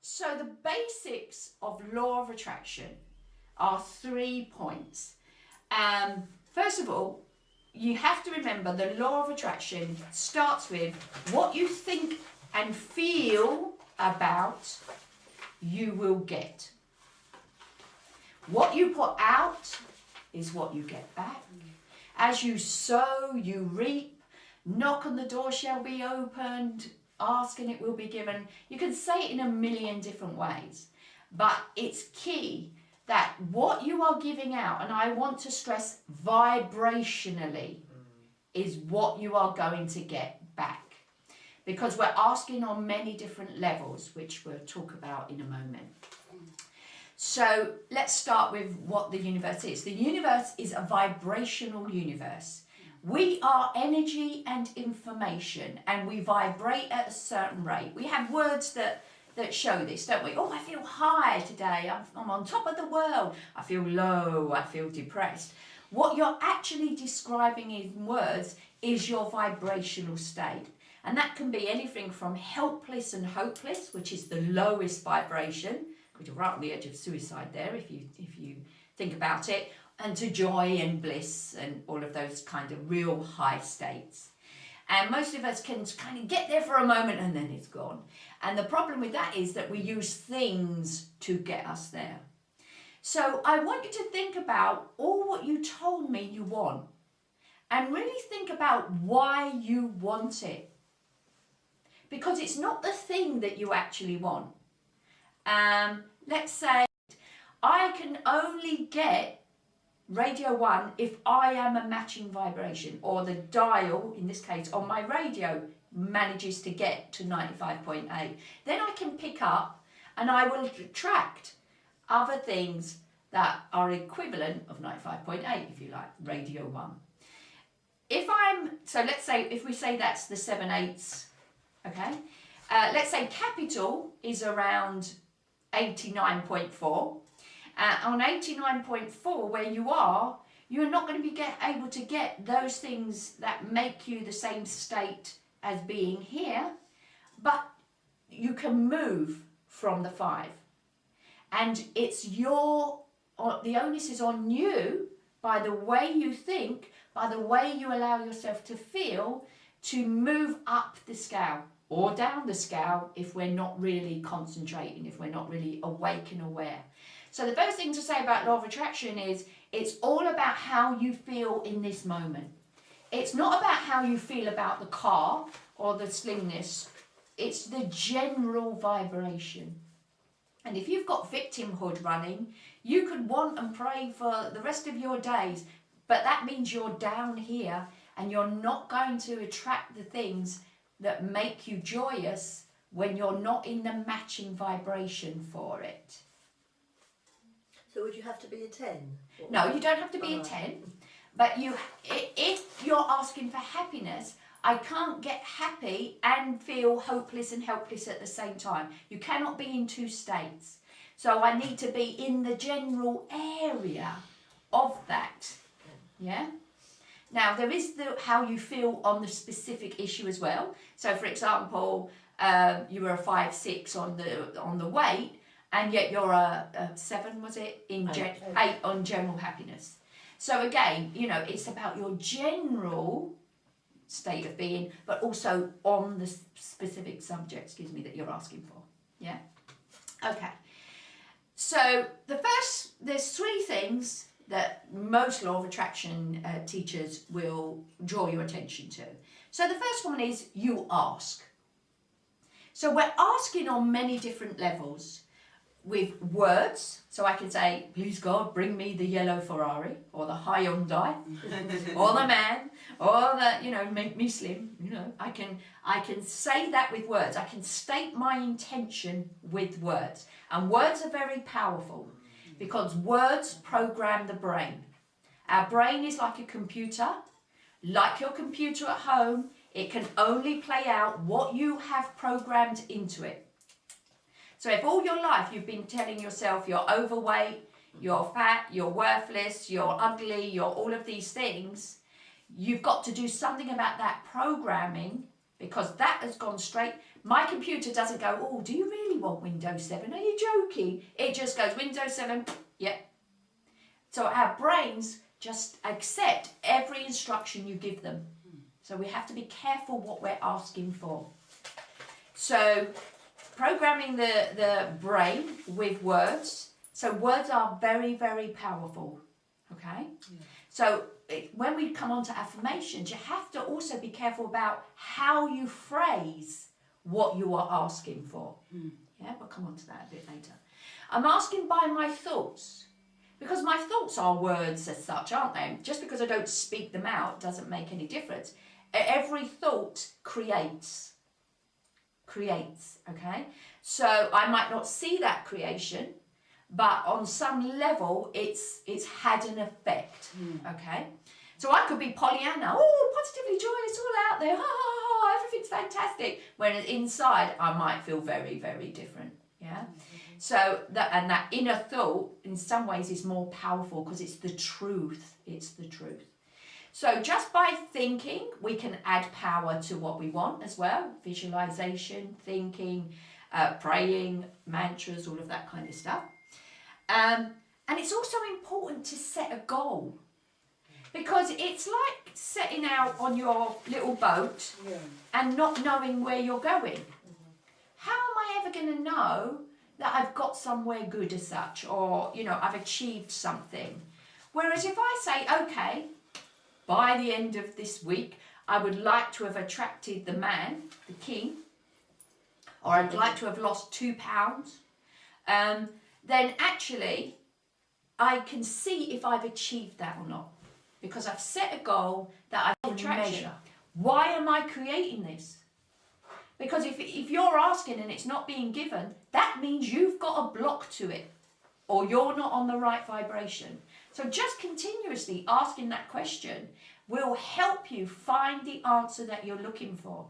So the basics of law of attraction are 3 points. First of all, you have to remember the law of attraction starts with what you think and feel about, you will get. What you put out is what you get back. As you sow, you reap. Knock and the door shall be opened. Ask and it will be given. You can say it in a million different ways, but it's key that what you are giving out, and I want to stress vibrationally, is what you are going to get back. Because we're asking on many different levels, which we'll talk about in a moment. So let's start with what the universe is. The universe is a vibrational universe. We are energy and information, and we vibrate at a certain rate. We have words that show this, don't we? Oh, I feel high today. I'm on top of the world. I feel low. I feel depressed. What you're actually describing in words is your vibrational state. And that can be anything from helpless and hopeless, which is the lowest vibration, which is right on the edge of suicide there, if you think about it, and to joy and bliss and all of those kind of real high states. And most of us can kind of get there for a moment and then it's gone. And the problem with that is that we use things to get us there. So I want you to think about all what you told me you want and really think about why you want it. Because it's not the thing that you actually want. Let's say I can only get Radio 1 if I am a matching vibration, or the dial, in this case on my radio, manages to get to 95.8. Then I can pick up and I will attract other things that are equivalent of 95.8, if you like, Radio 1. So let's say, if we say that's the 7/8, okay? Let's say capital is around 89.4. On 89.4, where you are, you're not going to be able to get those things that make you the same state as being here, but you can move from the 5. And it's the onus is on you, by the way you think, by the way you allow yourself to feel, to move up the scale or down the scale if we're not really concentrating, if we're not really awake and aware. So the first thing to say about law of attraction is it's all about how you feel in this moment. It's not about how you feel about the car or the slimness. It's the general vibration. And if you've got victimhood running, you could want and pray for the rest of your days, but that means you're down here and you're not going to attract the things that make you joyous when you're not in the matching vibration for it. So would you have to be a 10? No, you don't have to be a 10. But if you're asking for happiness, I can't get happy and feel hopeless and helpless at the same time. You cannot be in two states. So I need to be in the general area of that. Yeah? Now, there is how you feel on the specific issue as well. So, for example, you were a 5/6 on the weight, and yet you're a 7, was it? 8 on general happiness. So again, it's about your general state of being, but also on the specific subject, that you're asking for. Yeah? Okay. So there's 3 things that most law of attraction teachers will draw your attention to. So the first one is you ask. So we're asking on many different levels. With words, so I can say, please God, bring me the yellow Ferrari, or the Hyundai, or the man, or the, make me slim, I can say that with words. I can state my intention with words. And words are very powerful, because words program the brain. Our brain is like a computer. Like your computer at home, it can only play out what you have programmed into it. So if all your life you've been telling yourself you're overweight, you're fat, you're worthless, you're ugly, you're all of these things, you've got to do something about that programming, because that has gone straight. My computer doesn't go, oh, do you really really want Windows 7. Are you joking? It just goes Windows 7, yeah. So our brains just accept every instruction you give them. So we have to be careful what we're asking for. So programming the brain with words. So words are very, very powerful. Okay? Yeah. So when we come on to affirmations, you have to also be careful about how you phrase what you are asking for. Yeah, we'll come on to that a bit later. I'm asking by my thoughts, because my thoughts are words as such, aren't they? Just because I don't speak them out doesn't make any difference. Every thought creates, okay? So I might not see that creation, but on some level it's had an effect, okay? So I could be Pollyanna, oh, positively joyous, all out there, ha ha ha, everything's fantastic. Whereas inside I might feel very, very different, yeah? So that inner thought in some ways is more powerful because it's the truth, So just by thinking, we can add power to what we want as well. Visualization, thinking, praying, mantras, all of that kind of stuff. And it's also important to set a goal. Because it's like setting out on your little boat and not knowing where you're going. How am I ever going to know that I've got somewhere good as such, or, you know, I've achieved something? Whereas if I say, okay, by the end of this week, I would like to have attracted the man, the king, or I'd like to have lost 2 pounds, then actually I can see if I've achieved that or not. Because I've set a goal that I can measure. Why am I creating this? Because if you're asking and it's not being given, that means you've got a block to it, or you're not on the right vibration. So just continuously asking that question will help you find the answer that you're looking for.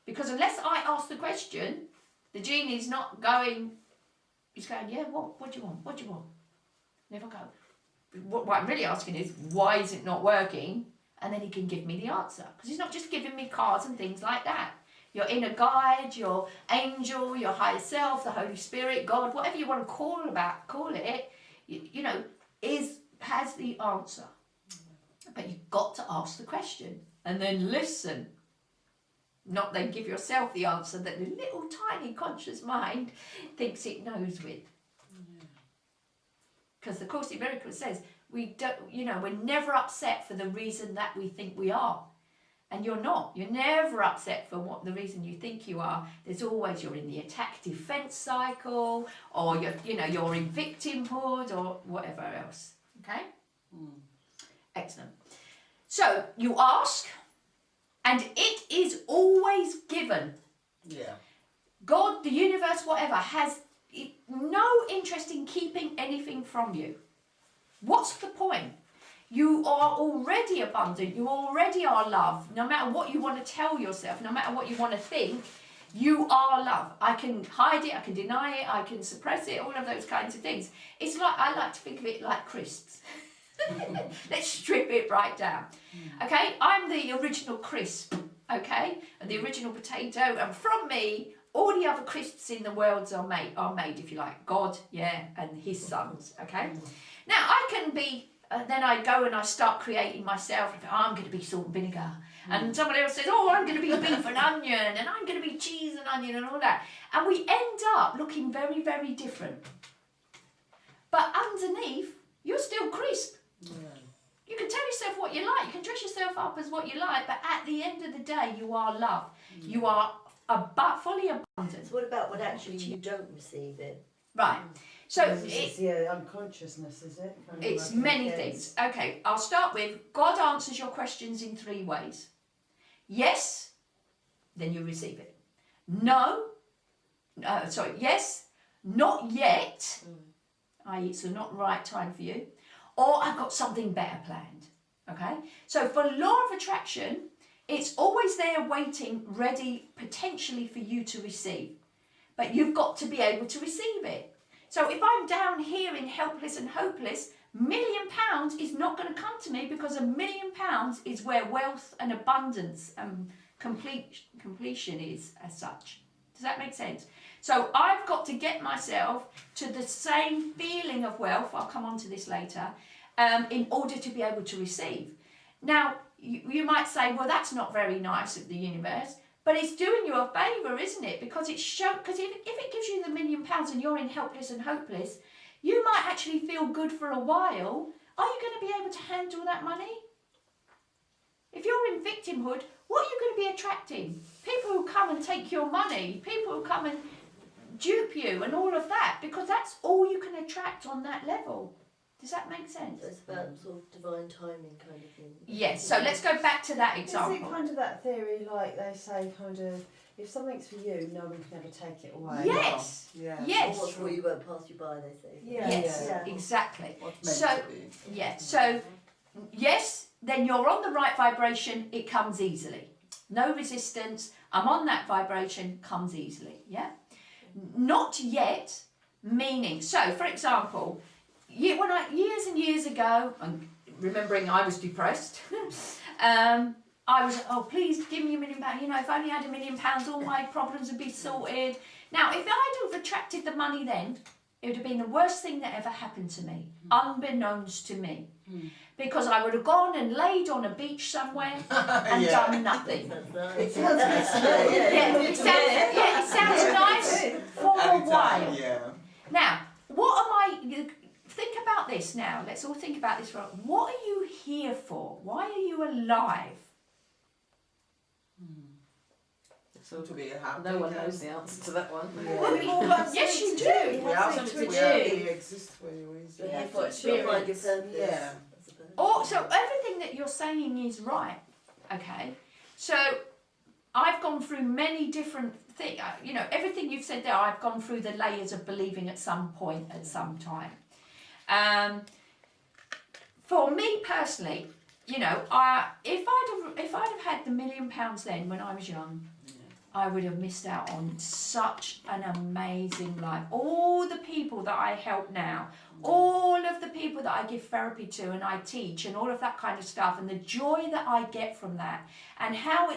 Because unless I ask the question, the genie's not going, he's going, yeah, what do you want? What do you want? Never go. What I'm really asking is, why is it not working? And then he can give me the answer. Because he's not just giving me cards and things like that. Your inner guide, your angel, your higher self, the Holy Spirit, God, whatever you want to call it, you know, has the answer. But you've got to ask the question and then listen. Not then give yourself the answer that the little tiny conscious mind thinks it knows with. Because the Course in Miracles says we're never upset for the reason that we think we are. And you're not. You're never upset for the reason you think you are. There's always, you're in the attack defense cycle, or you're in victimhood, or whatever else. Okay? Excellent. So you ask, and it is always given. Yeah. God, the universe, whatever, has no interest in keeping anything from you. What's the point? You are already abundant. You already are love. No matter what you want to tell yourself, no matter what you want to think, you are love. I can hide it, I can deny it, I can suppress it, all of those kinds of things. It's like, I like to think of it like crisps. Let's strip it right down. Okay, I'm the original crisp, okay, and the original potato, and from me, all the other crisps in the world are made, if you like, God, yeah, and his sons, okay? Now, I can be, then I go and I start creating myself, I'm going to be salt and vinegar, and someone else says, oh, I'm going to be beef and onion, and I'm going to be cheese and onion and all that, and we end up looking very, very different. But underneath, you're still crisp. Yeah. You can tell yourself what you like, you can dress yourself up as what you like, but at the end of the day, you are love. You are fully abundant. So what about when actually you don't receive it? Right. So it's unconsciousness, is it? It's many things. Okay, I'll start with, God answers your questions in 3 ways. Yes, then you receive it. No, yes, not yet, i.e. it's not the right time for you, or I've got something better planned. Okay? So for law of attraction, it's always there waiting, ready, potentially for you to receive. But you've got to be able to receive it. So if I'm down here in helpless and hopeless, £1 million is not going to come to me, because £1 million is where wealth and abundance and completion is as such. Does that make sense? So I've got to get myself to the same feeling of wealth, I'll come on to this later, in order to be able to receive. Now, you might say, well, that's not very nice of the universe, but it's doing you a favour, isn't it? Because if it gives you the £1 million and you're in helpless and hopeless, you might actually feel good for a while. Are you going to be able to handle that money? If you're in victimhood, what are you going to be attracting? People who come and take your money, people who come and dupe you and all of that, because that's all you can attract on that level. Does that make sense? So it's about sort of divine timing kind of thing. Yes, so let's go back to that example. Is it kind of that theory, like they say, kind of, if something's for you, no one can ever take it away? Yes. Yeah. Yes. Or what's for you won't pass you by, they say. Yeah. Yes, Yeah. exactly. What's meant So, to be. yeah, so, yes, then you're on the right vibration, it comes easily. No resistance, I'm on that vibration, comes easily, yeah? Not yet, meaning, so, for example, years and years ago, and remembering I was depressed, I was, oh, please give me £1 million. You know, if I only had £1 million, all my problems would be sorted. Now, if I'd have attracted the money then, it would have been the worst thing that ever happened to me, unbeknownst to me. Because I would have gone and laid on a beach somewhere and done nothing. That's It sounds nice. It sounds nice for a while. Yeah. Now, think about this now. Let's all think about this. What are you here for? Why are you alive? So to be happy. No one knows the answer to that one. Yes, you do. We have Something to to do. we exist for a reason. Yeah, for for find your experience. purpose. Yeah. I suppose. So everything that you're saying is right. Okay. So I've gone through many different things. You know, everything you've said there, I've gone through the layers of believing at some point, at some time. For me personally, you know, if I'd have had the £1 million then when I was young, I would have missed out on such an amazing life. All the people that I help now, all of the people that I give therapy to and I teach and all of that kind of stuff, and the joy that I get from that, and how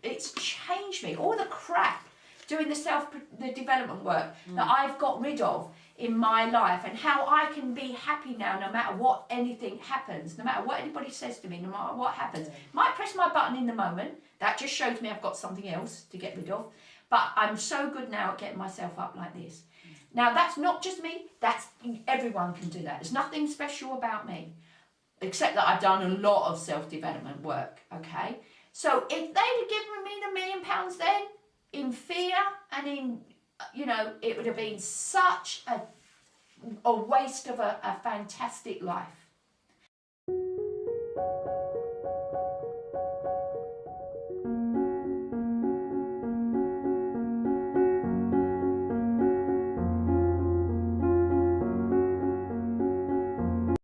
it's changed me. All the crap doing the development work that I've got rid of in my life, and how I can be happy now no matter what anything happens, no matter what anybody says to me, no matter what happens. Might press my button in the moment, that just shows me I've got something else to get rid of, but I'm so good now at getting myself up like this. Now that's not just me, everyone can do that. There's nothing special about me, except that I've done a lot of self-development work, okay? So if they'd have given me the £1 million then, in fear and in, you know, it would have been such a waste of a fantastic life.